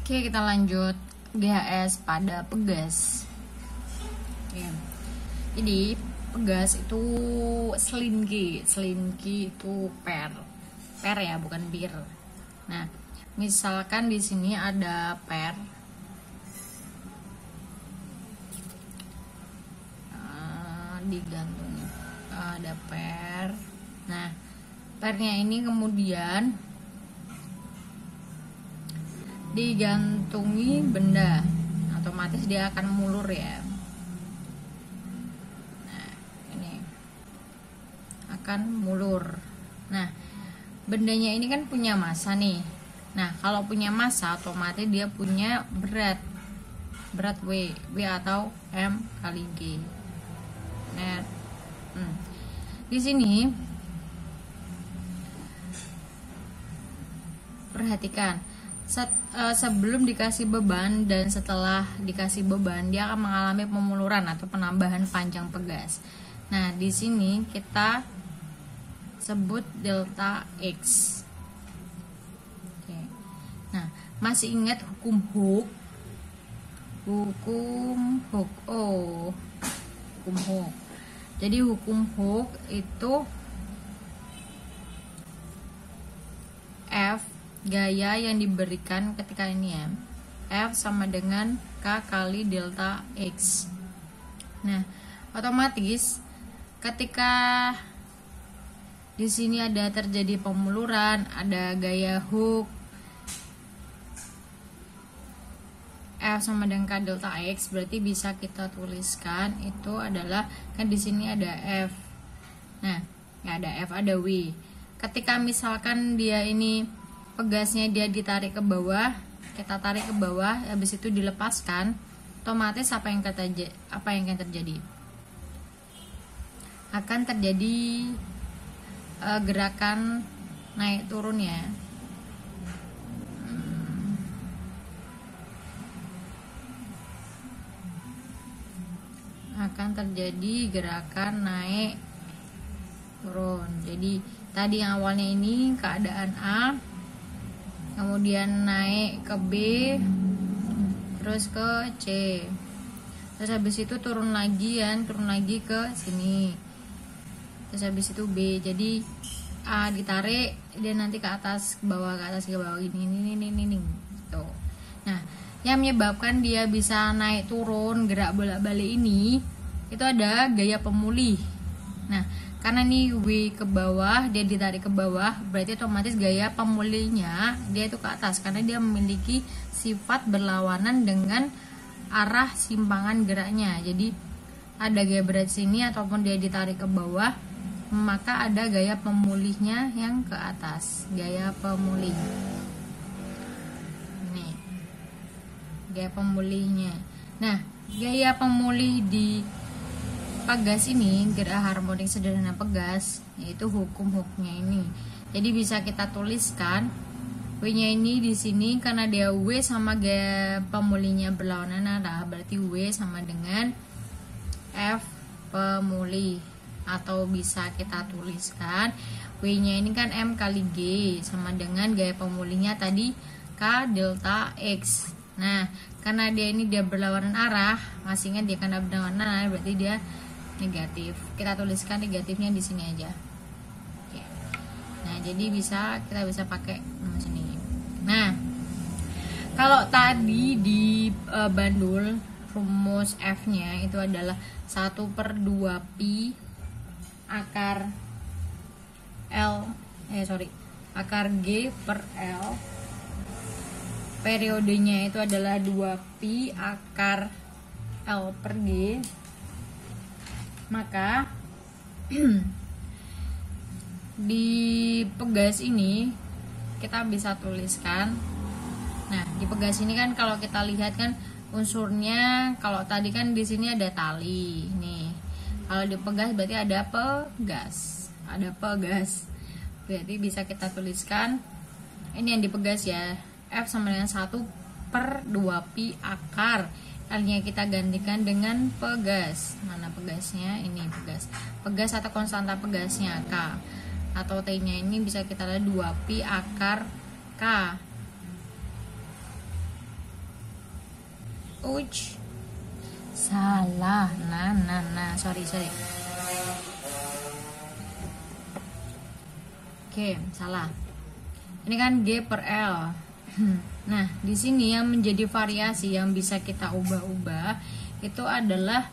Oke, kita lanjut GHS pada pegas. Oke. Jadi pegas itu slinky itu per ya, bukan bir. Nah, misalkan di sini ada per, digantung ada per. Nah, pernya ini kemudian digantungi benda, otomatis dia akan mulur ya. Nah, ini akan mulur. Nah, bendanya ini kan punya massa nih. Nah, kalau punya massa otomatis dia punya berat W atau M kali G. Nah, di sini perhatikan, sebelum dikasih beban dan setelah dikasih beban dia akan mengalami pemuluran atau penambahan panjang pegas. Nah, di sini kita sebut delta X. Oke. Nah, masih ingat hukum Hooke? Hukum Hooke. Jadi hukum Hooke itu F gaya yang diberikan ketika ini ya, F sama dengan K kali delta X. Nah, otomatis ketika di sini ada terjadi pemuluran, ada gaya Hooke, F sama dengan K delta X, berarti bisa kita tuliskan itu adalah, kan di sini ada F. Nah, ya ada F, ada W. Ketika misalkan dia ini pegasnya dia ditarik ke bawah, kita tarik ke bawah, habis itu dilepaskan, otomatis apa yang akan terjadi? Akan terjadi gerakan naik turun ya. Akan terjadi gerakan naik turun. Jadi tadi yang awalnya ini keadaan A, kemudian naik ke B, terus ke C, terus habis itu turun lagi ke sini, terus habis itu B. Jadi A ditarik, dia nanti ke atas, ke bawah, gini gitu. Nah, yang menyebabkan dia bisa naik turun, gerak bolak-balik ini, itu ada gaya pemulih. Nah, karena ini W ke bawah, dia ditarik ke bawah, berarti otomatis gaya pemulihnya dia itu ke atas, karena dia memiliki sifat berlawanan dengan arah simpangan geraknya. Jadi ada gaya berat sini ataupun dia ditarik ke bawah, maka ada gaya pemulihnya yang ke atas, gaya pemulih. Nih, gaya pemulihnya. Nah, gaya pemulih di pegas ini, gerak harmonik sederhana pegas, yaitu hukum Hooke-nya ini. Jadi bisa kita tuliskan W-nya ini di sini karena dia W sama gaya pemulihnya berlawanan arah, berarti W sama dengan F pemulih. Atau bisa kita tuliskan W-nya ini kan M kali G sama dengan gaya pemulihnya tadi K delta X. Nah, karena dia berlawanan arah, masih ingat dia karena berlawanan arah, berarti dia negatif. Kita tuliskan negatifnya di sini aja. Oke. Nah, jadi kita bisa pakai sini. Nah, kalau tadi di bandul rumus F-nya itu adalah 1/2 pi akar akar G per L. Periodenya itu adalah 2 pi akar L per G. Maka di pegas ini kita bisa tuliskan. Nah, di pegas ini kan kalau kita lihat kan unsurnya, kalau tadi kan di sini ada tali. Nih, kalau di pegas berarti ada pegas. Berarti bisa kita tuliskan ini yang dipegas ya. F sama dengan 1/2 pi akar L-nya kita gantikan dengan pegas. Mana pegasnya? Ini pegas. Pegas atau konstanta pegasnya K. Atau T-nya ini bisa kita lihat 2 pi akar K. Uch, salah. Nah, sorry. Oke, salah. Ini kan G per L. Nah, di sini yang menjadi variasi yang bisa kita ubah-ubah itu adalah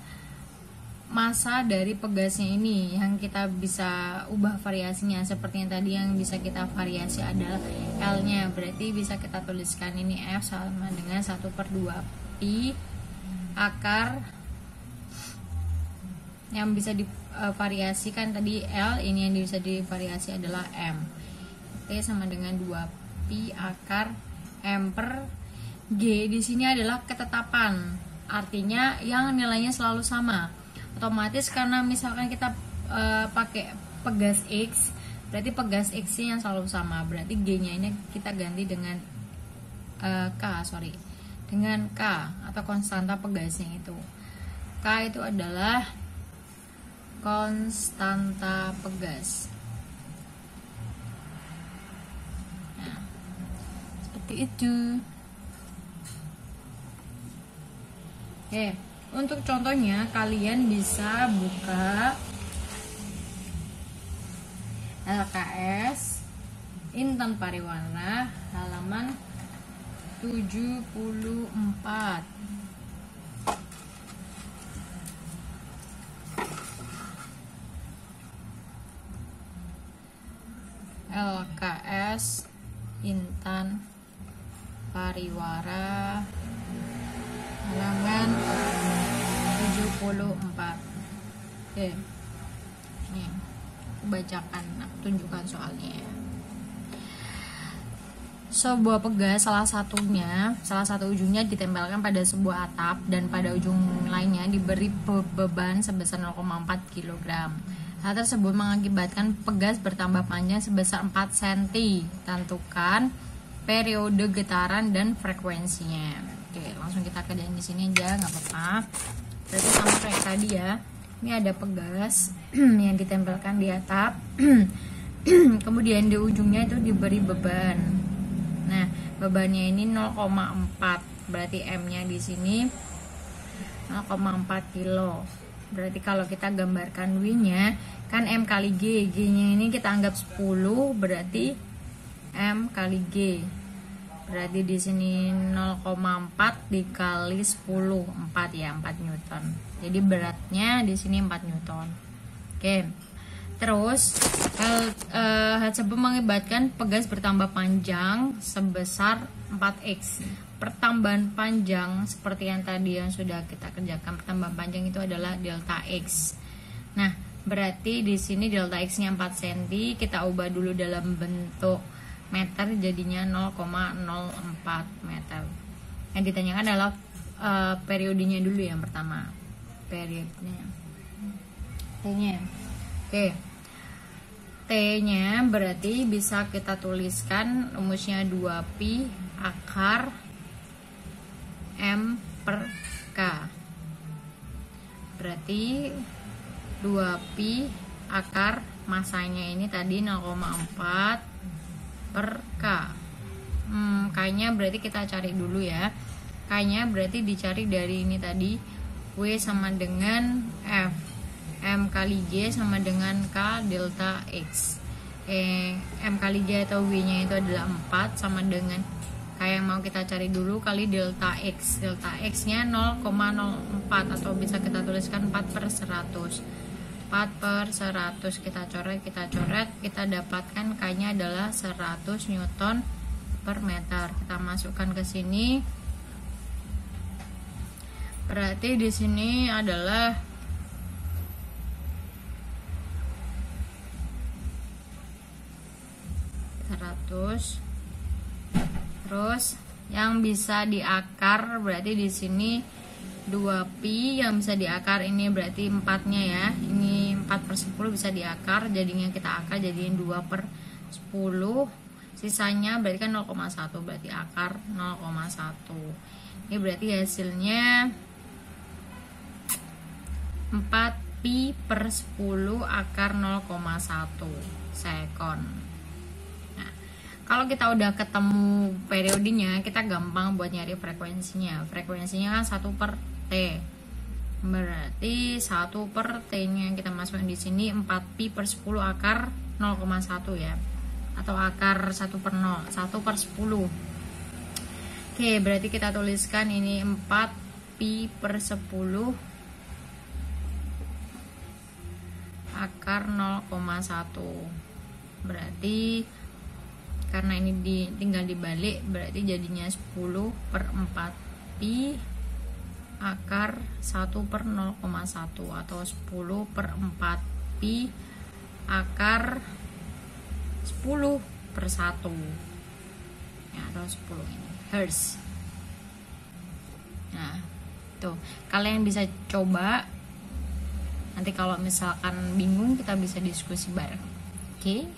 massa dari pegasnya ini yang kita bisa ubah variasinya. Seperti yang tadi yang bisa kita variasi adalah L-nya. Berarti bisa kita tuliskan ini F sama dengan 1/2 pi akar yang bisa divariasikan tadi L, ini yang bisa divariasi adalah M. T sama dengan 2 pi akar M per G. Di sini adalah ketetapan. Artinya yang nilainya selalu sama. Otomatis karena misalkan kita pakai pegas X, berarti pegas X yang selalu sama. Berarti G-nya ini kita ganti dengan dengan K atau konstanta pegasnya itu. K itu adalah konstanta pegas. Nah, seperti itu. Oke, untuk contohnya kalian bisa buka LKS Intan Pariwarna halaman 74. LKS Intan Pariwara halaman 74. Oke. Nih, aku bacakan, aku tunjukkan soalnya ya. Sebuah pegas salah satu ujungnya ditempelkan pada sebuah atap dan pada ujung lainnya diberi beban sebesar 0,4 kg. Hal tersebut mengakibatkan pegas bertambah panjang sebesar 4 cm. Tentukan periode getaran dan frekuensinya. Oke, langsung kita kerjain di sini aja, nggak apa-apa. Berarti sama kayak tadi ya. Ini ada pegas yang ditempelkan di atap. Kemudian di ujungnya itu diberi beban. Nah, bebannya ini 0,4. Berarti M-nya di sini 0,4 kilo. Berarti kalau kita gambarkan W-nya kan M kali G. G-nya ini kita anggap 10, berarti M kali G. Berarti di sini 0,4 dikali 10, 4 ya, 4 Newton. Jadi beratnya di sini 4 Newton. Oke. Terus hal tersebut mengakibatkan pegas bertambah panjang sebesar 4x. Pertambahan panjang seperti yang tadi yang sudah kita kerjakan, pertambahan panjang itu adalah delta x. Nah, berarti di sini delta x-nya 4 cm, kita ubah dulu dalam bentuk meter jadinya 0,04 meter. Yang ditanyakan adalah periodenya dulu yang pertama. Periodenya. T-nya. Oke. T-nya berarti bisa kita tuliskan rumusnya 2pi akar M per K. Berarti 2pi akar masanya ini tadi 0,4 per K. K-nya berarti kita cari dulu ya. K-nya berarti dicari dari ini tadi, W sama dengan F. M kali G sama dengan K delta X. M kali G atau W-nya itu adalah 4 sama dengan K yang mau kita cari dulu kali delta X. Delta X-nya 0,04 atau bisa kita tuliskan 4/100. 4/100 kita coret, kita dapatkan K-nya adalah 100 Newton per meter. Kita masukkan ke sini. Berarti di sini adalah 100. Terus yang bisa diakar berarti di sini 2pi, yang bisa diakar ini berarti 4-nya ya. Ini 4/10 bisa diakar, jadinya kita akar jadiin 2/10. Sisanya berarti kan 0,1, berarti akar 0,1. Ini berarti hasilnya 4pi/10 akar 0,1 sekon. Kalau kita udah ketemu periodenya, kita gampang buat nyari frekuensinya. Frekuensinya 1/T. Berarti 1/T-nya kita masukin di sini 4pi/10 akar 0,1 ya. Atau akar 1/0, 1/10. Oke, berarti kita tuliskan ini 4pi/10 akar 0,1. Berarti karena ini tinggal dibalik, berarti jadinya 10/4pi akar 1/0,1 atau 10/4pi akar 10/1 ya, atau 10 ini hertz. Nah, tuh kalian bisa coba. Nanti kalau misalkan bingung, kita bisa diskusi bareng. Oke?